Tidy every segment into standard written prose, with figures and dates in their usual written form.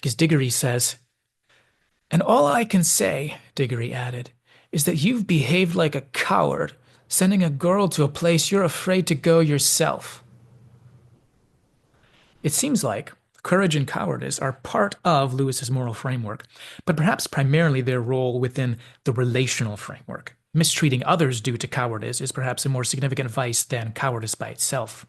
because Diggory says, "And all I can say," Diggory added, "is that you've behaved like a coward, sending a girl to a place you're afraid to go yourself." It seems like courage and cowardice are part of Lewis's moral framework, but perhaps primarily their role within the relational framework. Mistreating others due to cowardice is perhaps a more significant vice than cowardice by itself.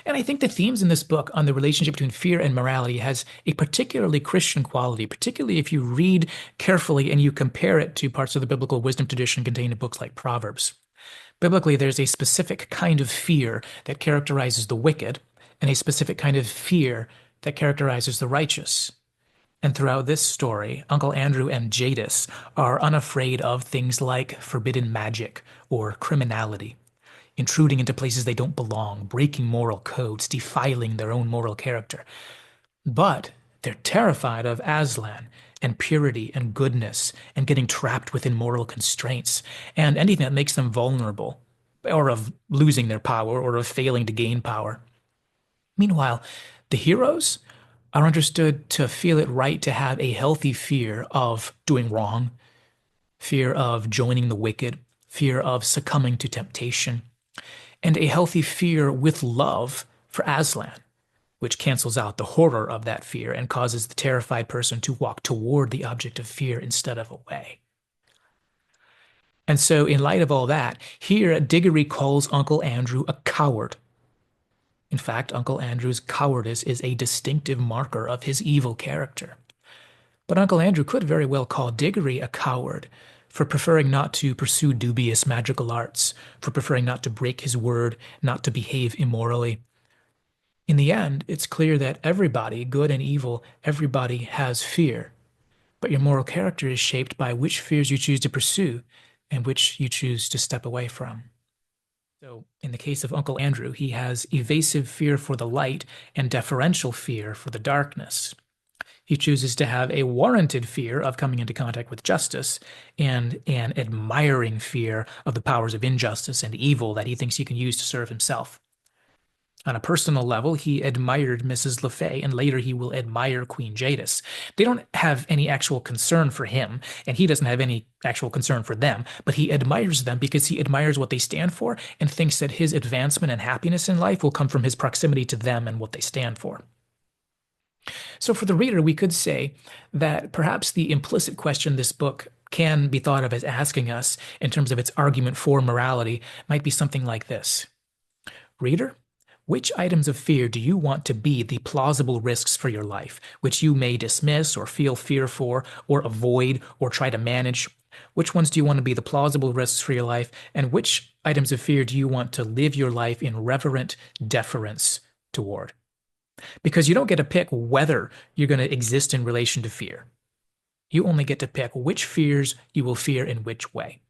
And I think the themes in this book on the relationship between fear and morality has a particularly Christian quality, particularly if you read carefully and you compare it to parts of the biblical wisdom tradition contained in books like Proverbs. Biblically, there's a specific kind of fear that characterizes the wicked and a specific kind of fear that characterizes the righteous. And throughout this story, Uncle Andrew and Jadis are unafraid of things like forbidden magic or criminality, intruding into places they don't belong, breaking moral codes, defiling their own moral character. But they're terrified of Aslan and purity and goodness and getting trapped within moral constraints and anything that makes them vulnerable, or of losing their power or of failing to gain power. Meanwhile, the heroes are understood to feel it right to have a healthy fear of doing wrong, fear of joining the wicked, fear of succumbing to temptation, and a healthy fear with love for Aslan, which cancels out the horror of that fear and causes the terrified person to walk toward the object of fear instead of away. And so, in light of all that, here Diggory calls Uncle Andrew a coward. In fact, Uncle Andrew's cowardice is a distinctive marker of his evil character. But Uncle Andrew could very well call Diggory a coward for preferring not to pursue dubious magical arts, for preferring not to break his word, not to behave immorally. In the end, it's clear that everybody, good and evil, everybody has fear. But your moral character is shaped by which fears you choose to pursue and which you choose to step away from. So, in the case of Uncle Andrew, he has evasive fear for the light and deferential fear for the darkness. He chooses to have a warranted fear of coming into contact with justice and an admiring fear of the powers of injustice and evil that he thinks he can use to serve himself. On a personal level, he admired Mrs. Le Fay, and later he will admire Queen Jadis. They don't have any actual concern for him, and he doesn't have any actual concern for them, but he admires them because he admires what they stand for and thinks that his advancement and happiness in life will come from his proximity to them and what they stand for. So for the reader, we could say that perhaps the implicit question this book can be thought of as asking us in terms of its argument for morality might be something like this. Reader, which items of fear do you want to be the plausible risks for your life, which you may dismiss or feel fear for, or avoid, or try to manage? Which ones do you want to be the plausible risks for your life, and which items of fear do you want to live your life in reverent deference toward? Because you don't get to pick whether you're going to exist in relation to fear. You only get to pick which fears you will fear in which way.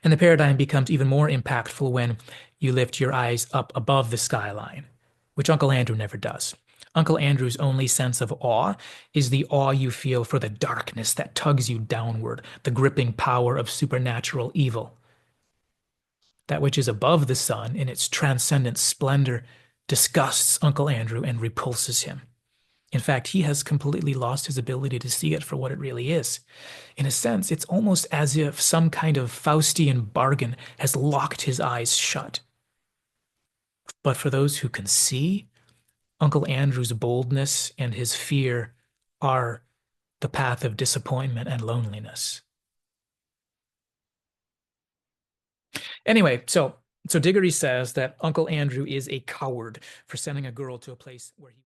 And the paradigm becomes even more impactful when you lift your eyes up above the skyline, which Uncle Andrew never does. Uncle Andrew's only sense of awe is the awe you feel for the darkness that tugs you downward, the gripping power of supernatural evil. That which is above the sun in its transcendent splendor disgusts Uncle Andrew and repulses him. In fact, he has completely lost his ability to see it for what it really is. In a sense, it's almost as if some kind of Faustian bargain has locked his eyes shut. But for those who can see, Uncle Andrew's boldness and his fear are the path of disappointment and loneliness. Anyway, so Diggory says that Uncle Andrew is a coward for sending a girl to a place where he